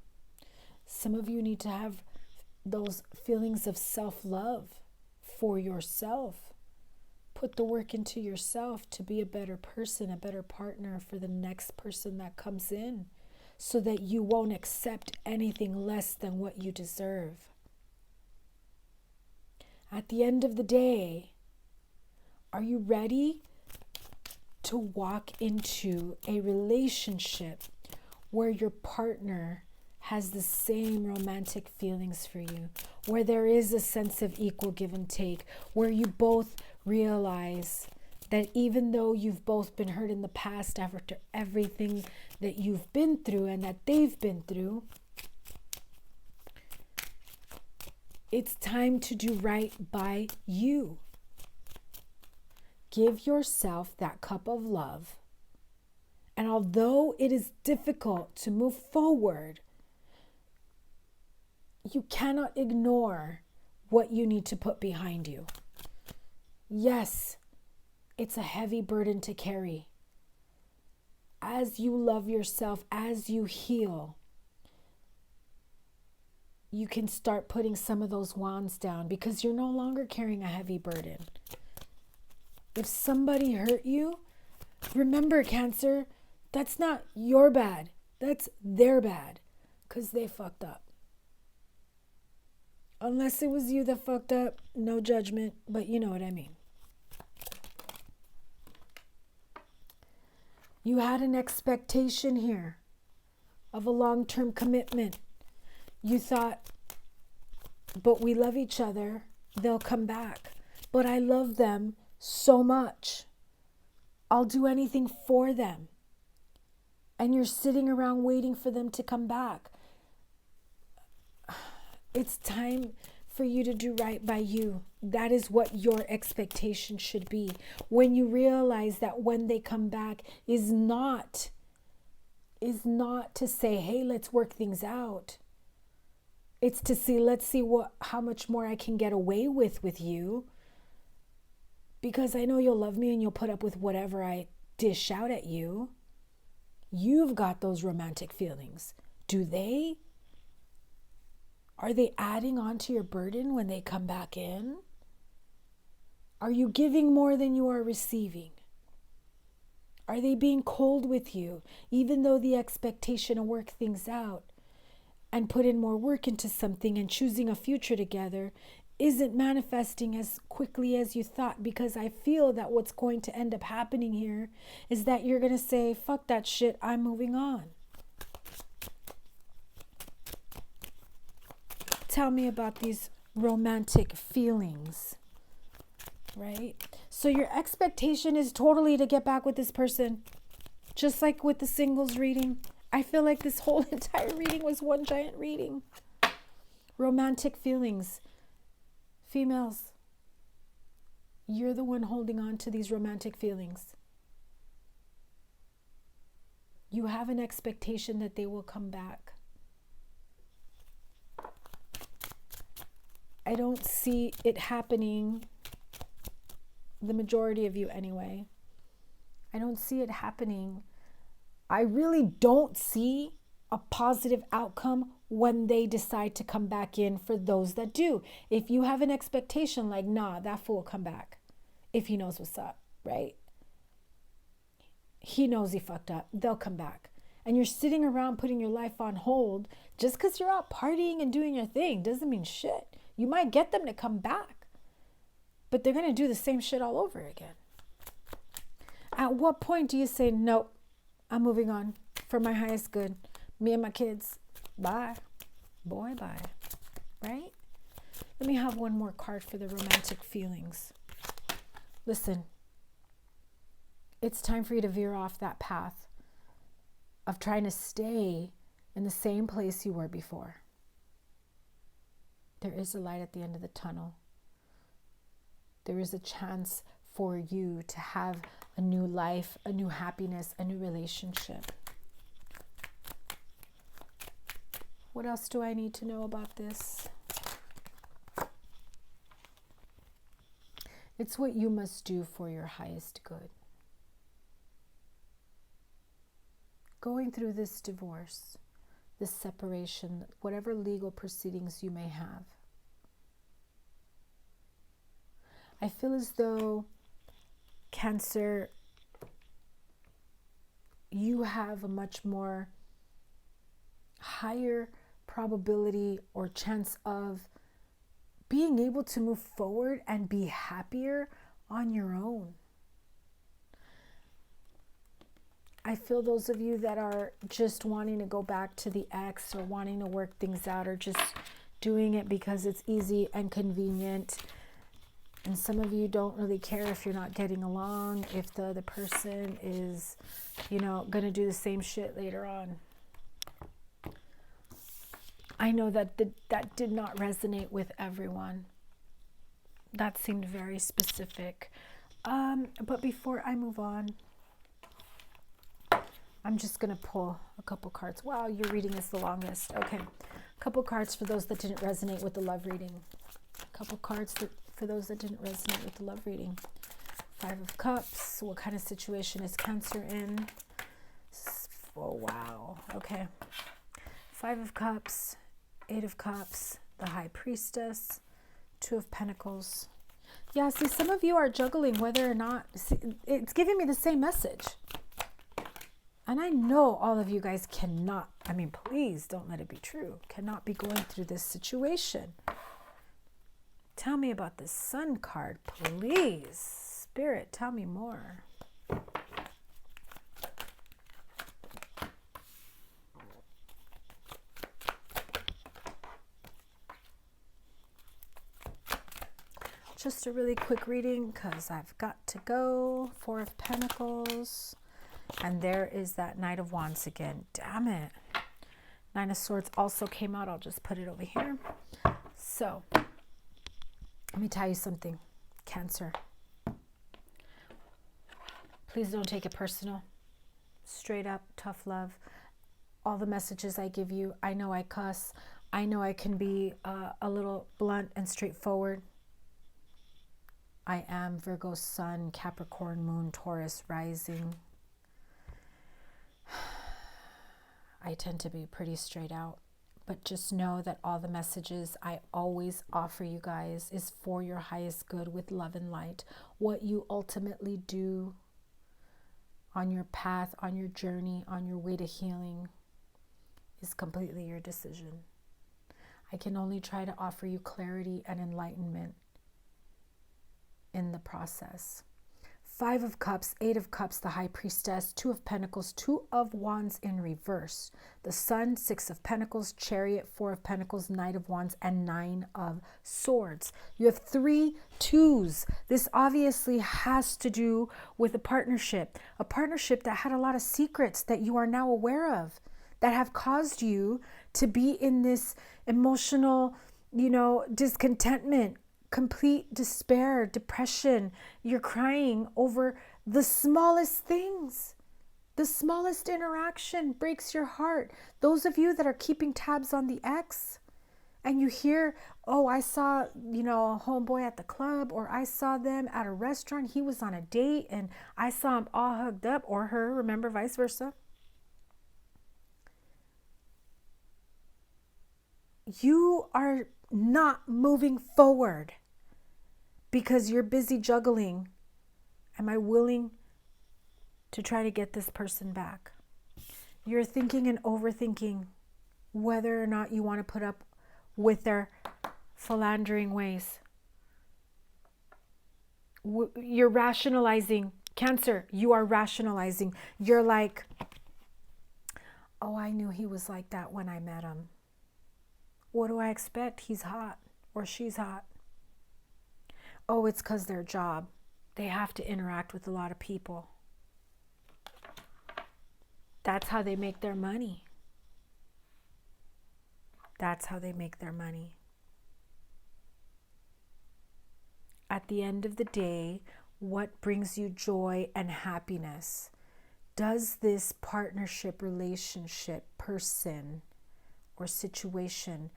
Some of you need to have those feelings of self-love for yourself. Put the work into yourself to be a better person, a better partner for the next person that comes in, so that you won't accept anything less than what you deserve. At the end of the day, are you ready to walk into a relationship where your partner has the same romantic feelings for you, where there is a sense of equal give and take, where you both realize that even though you've both been hurt in the past after everything that you've been through and that they've been through, it's time to do right by you. Give yourself that cup of love. And although it is difficult to move forward, you cannot ignore what you need to put behind you. Yes, it's a heavy burden to carry. As you love yourself, as you heal, you can start putting some of those wands down because you're no longer carrying a heavy burden. If somebody hurt you, remember, Cancer, that's not your bad. That's their bad because they fucked up. Unless it was you that fucked up, no judgment, but you know what I mean. You had an expectation here of a long-term commitment. You thought, but we love each other, they'll come back. But I love them so much. I'll do anything for them. And you're sitting around waiting for them to come back. It's time for you to do right by you. That is what your expectation should be. When you realize that when they come back is not to say, hey, let's work things out. It's to see, let's see how much more I can get away with you. Because I know you'll love me and you'll put up with whatever I dish out at you. You've got those romantic feelings. Do they? Are they adding on to your burden when they come back in? Are you giving more than you are receiving? Are they being cold with you, even though the expectation to work things out and put in more work into something and choosing a future together isn't manifesting as quickly as you thought? Because I feel that what's going to end up happening here is that you're going to say, fuck that shit, I'm moving on. Tell me about these romantic feelings, right? So your expectation is totally to get back with this person, just like with the singles reading. I feel like this whole entire reading was one giant reading. Romantic feelings. Females, you're the one holding on to these romantic feelings. You have an expectation that they will come back. I don't see it happening, the majority of you anyway. I don't see it happening. I really don't see a positive outcome when they decide to come back in for those that do. If you have an expectation like, nah, that fool will come back if he knows what's up, right? He knows he fucked up. They'll come back. And you're sitting around putting your life on hold just because you're out partying and doing your thing doesn't mean shit. You might get them to come back, but they're going to do the same shit all over again. At what point do you say, nope, I'm moving on for my highest good? Me and my kids, bye. Boy, bye. Right? Let me have one more card for the romantic feelings. Listen, it's time for you to veer off that path of trying to stay in the same place you were before. There is a light at the end of the tunnel. There is a chance for you to have a new life, a new happiness, a new relationship. What else do I need to know about this? It's what you must do for your highest good. Going through this divorce, this separation, whatever legal proceedings you may have, I feel as though, Cancer, you have a much more higher probability or chance of being able to move forward and be happier on your own. I feel those of you that are just wanting to go back to the ex or wanting to work things out or just doing it because it's easy and convenient. And some of you don't really care if you're not getting along, if the other person is, going to do the same shit later on. I know that that did not resonate with everyone. That seemed very specific. But before I move on, I'm just going to pull a couple cards. Wow, your reading is the longest. Okay. A couple cards for those that didn't resonate with the love reading. A couple cards for those that didn't resonate with the love reading. 5 of Cups. What kind of situation is Cancer in? Oh, wow. Okay. 5 of Cups. 8 of Cups. The High Priestess. 2 of Pentacles. Yeah, see, some of you are juggling whether or not... See, it's giving me the same message. And I know all of you guys cannot, please don't let it be true, cannot be going through this situation. Tell me about the Sun card, please. Spirit, tell me more. Just a really quick reading because I've got to go. 4 of Pentacles. And there is that Knight of Wands again. Damn it. 9 of Swords also came out. I'll just put it over here. So, let me tell you something, Cancer. Please don't take it personal. Straight up, tough love. All the messages I give you, I know I cuss. I know I can be a little blunt and straightforward. I am Virgo Sun, Capricorn Moon, Taurus Rising. I tend to be pretty straight out, but just know that all the messages I always offer you guys is for your highest good with love and light. What you ultimately do on your path, on your journey, on your way to healing is completely your decision. I can only try to offer you clarity and enlightenment in the process. Five of Cups, Eight of Cups, the High Priestess, Two of Pentacles, Two of Wands in reverse, the Sun, Six of Pentacles, Chariot, Four of Pentacles, Knight of Wands, and Nine of Swords. You have 3 twos. This obviously has to do with a partnership that had a lot of secrets that you are now aware of, that have caused you to be in this emotional, discontentment, complete despair, depression. You're crying over the smallest things. The smallest interaction breaks your heart. Those of you that are keeping tabs on the ex, and you hear, oh, I saw, a homeboy at the club, or I saw them at a restaurant, he was on a date, and I saw him all hugged up, or her, remember, vice versa. You are not moving forward because you're busy juggling. Am I willing to try to get this person back? You're thinking and overthinking whether or not you want to put up with their philandering ways. You're rationalizing. Cancer, you are rationalizing. You're like, oh, I knew he was like that when I met him. What do I expect? He's hot or she's hot. Oh, it's because their job. They have to interact with a lot of people. That's how they make their money. That's how they make their money. At the end of the day, what brings you joy and happiness? Does this partnership, relationship, person, or situation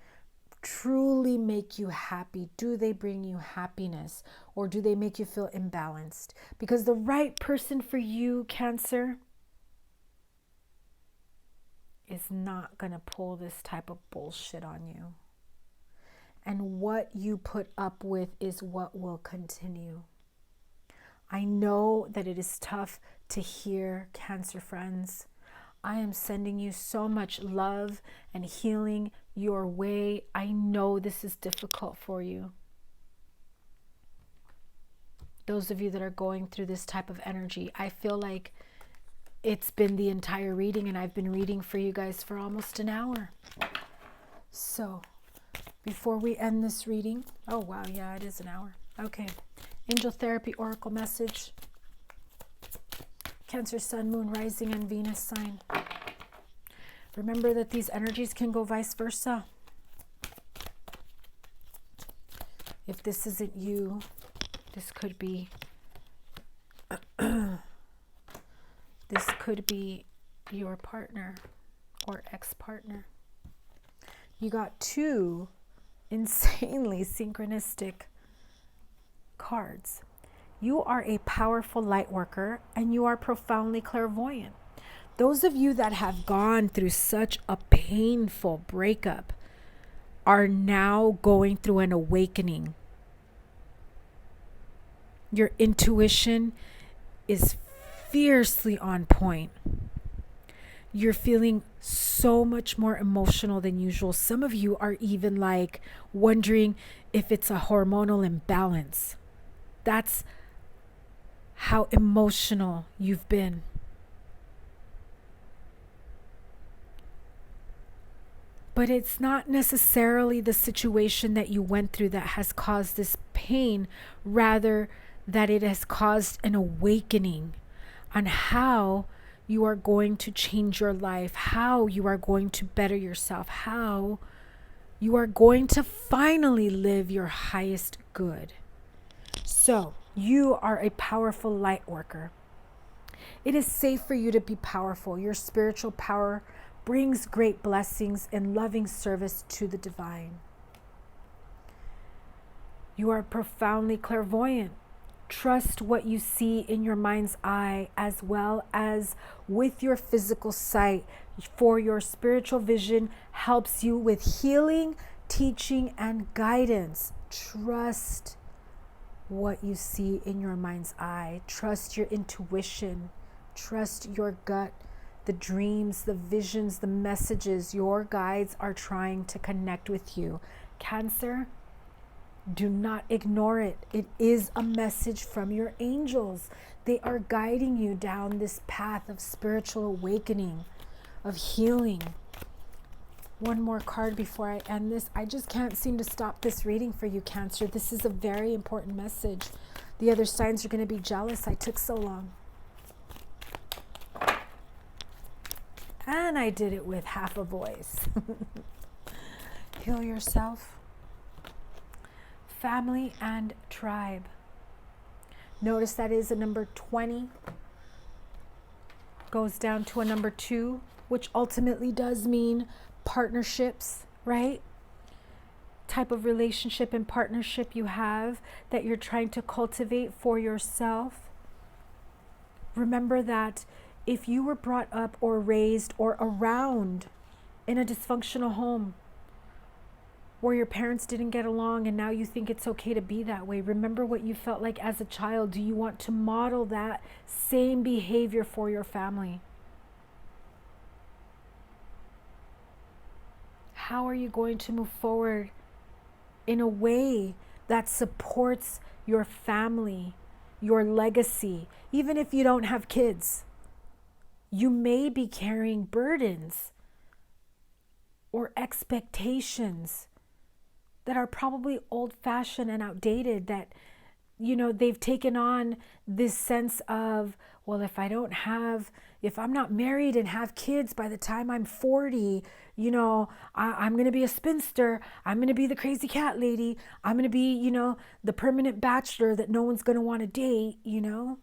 truly make you happy? Do they bring you happiness, or do they make you feel imbalanced? Because the right person for you, Cancer, is not going to pull this type of bullshit on you. And what you put up with is what will continue. I know that it is tough to hear, Cancer friends. I am sending you so much love and healing your way. I know this is difficult for you. Those of you that are going through this type of energy, I feel like it's been the entire reading, and I've been reading for you guys for almost an hour. So before we end this reading, oh wow, yeah, it is an hour. Okay, Angel Therapy Oracle message. Cancer, Sun, Moon, Rising, and Venus sign. Remember that these energies can go vice versa. If this isn't you, this could be this could be your partner or ex-partner. You got 2 insanely synchronistic cards. You are a powerful light worker, and you are profoundly clairvoyant. Those of you that have gone through such a painful breakup are now going through an awakening. Your intuition is fiercely on point. You're feeling so much more emotional than usual. Some of you are even like wondering if it's a hormonal imbalance. That's how emotional you've been. But it's not necessarily the situation that you went through that has caused this pain, rather that it has caused an awakening on how you are going to change your life, how you are going to better yourself, how you are going to finally live your highest good. So, you are a powerful light worker. It is safe for you to be powerful. Your spiritual power brings great blessings and loving service to the divine. You are profoundly clairvoyant. Trust what you see in your mind's eye as well as with your physical sight, for your spiritual vision helps you with healing, teaching, and guidance. Trust what you see in your mind's eye. Trust your intuition. Trust your gut, the dreams, the visions, the messages. Your guides are trying to connect with you. Cancer, Do not ignore it. It is a message from your angels. They are guiding you down this path of spiritual awakening, of healing. One more card before I end this. I just can't seem to stop this reading for you, Cancer. This is a very important message. The other signs are going to be jealous. I took so long. And I did it with half a voice. Heal yourself. Family and tribe. Notice that is a number 20. Goes down to a number 2, which ultimately does mean partnerships, right? Type of relationship and partnership you have that you're trying to cultivate for yourself. Remember that if you were brought up or raised or around in a dysfunctional home where your parents didn't get along and now you think it's okay to be that way, remember what you felt like as a child. Do you want to model that same behavior for your family? How are you going to move forward in a way that supports your family, your legacy? Even if you don't have kids, you may be carrying burdens or expectations that are probably old-fashioned and outdated, that, you know, they've taken on this sense of, well, if I'm not married and have kids by the time I'm 40, you know, I'm going to be a spinster. I'm going to be the crazy cat lady. I'm going to be, you know, the permanent bachelor that no one's going to want to date, you know,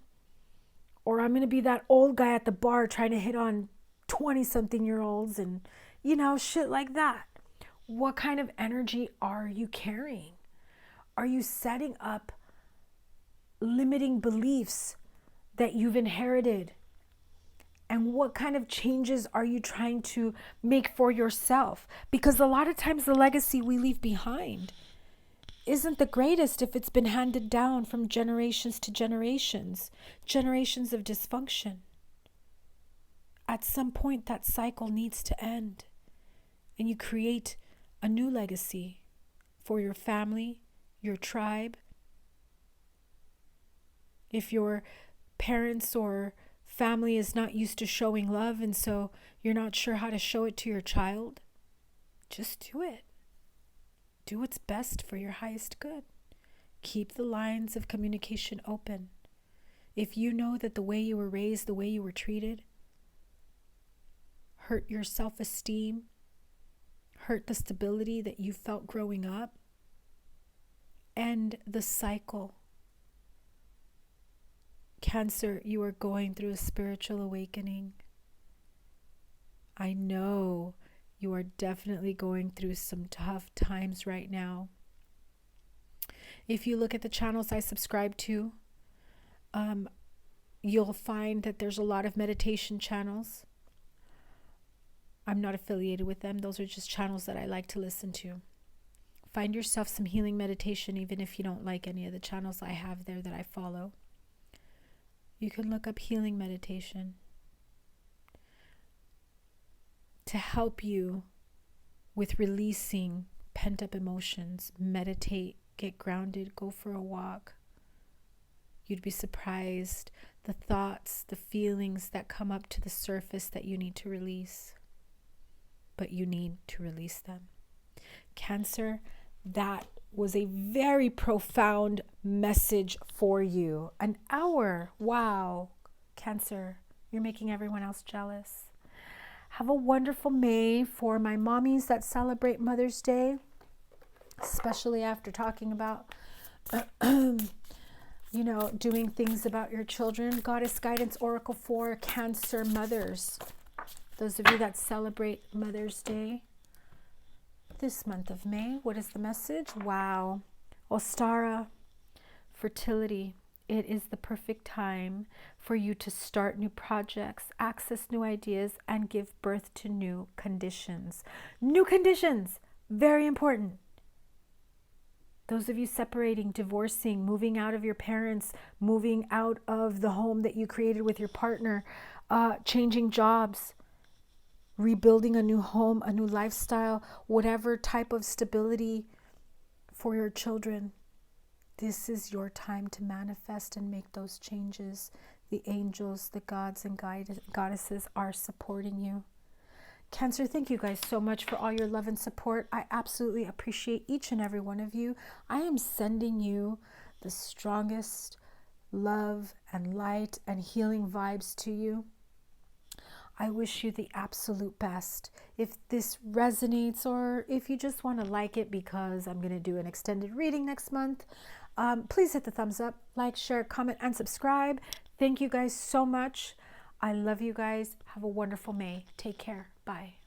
or I'm going to be that old guy at the bar trying to hit on 20-something-year-olds and, you know, shit like that. What kind of energy are you carrying? Are you setting up limiting beliefs that you've inherited? And what kind of changes are you trying to make for yourself? Because a lot of times the legacy we leave behind isn't the greatest if it's been handed down from generations to generations, generations of dysfunction. At some point, that cycle needs to end, and you create a new legacy for your family, your tribe. If your parents or family is not used to showing love, and so you're not sure how to show it to your child, just do it. Do what's best for your highest good. Keep the lines of communication open. If you know that the way you were raised, the way you were treated, hurt your self-esteem, hurt the stability that you felt growing up, end the cycle. Cancer, you are going through a spiritual awakening. I know you are definitely going through some tough times right now. If you look at the channels I subscribe to, you'll find that there's a lot of meditation channels. I'm not affiliated with them. Those are just channels that I like to listen to. Find yourself some healing meditation, even if you don't like any of the channels I have there that I follow. You can look up healing meditation to help you with releasing pent-up emotions. Meditate, get grounded, go for a walk. You'd be surprised the thoughts, the feelings that come up to the surface that you need to release. But you need to release them. Cancer, that was a very profound message for you. An hour. Wow. Cancer, you're making everyone else jealous. Have a wonderful May. For my mommies that celebrate Mother's Day, especially after talking about, you know, doing things about your children. Goddess Guidance Oracle for Cancer mothers. Those of you that celebrate Mother's Day this month of May, what is the message? Wow. Ostara, fertility. It is the perfect time for you to start new projects, access new ideas, and give birth to new conditions. New conditions, very important. Those of you separating, divorcing, moving out of your parents, moving out of the home that you created with your partner, changing jobs, rebuilding a new home, a new lifestyle, whatever type of stability for your children. This is your time to manifest and make those changes. The angels, the gods and goddesses are supporting you. Cancer, thank you guys so much for all your love and support. I absolutely appreciate each and every one of you. I am sending you the strongest love and light and healing vibes to you. I wish you the absolute best. If this resonates, or if you just want to like it because I'm going to do an extended reading next month, please hit the thumbs up, like, share, comment, and subscribe. Thank you guys so much. I love you guys. Have a wonderful May. Take care. Bye.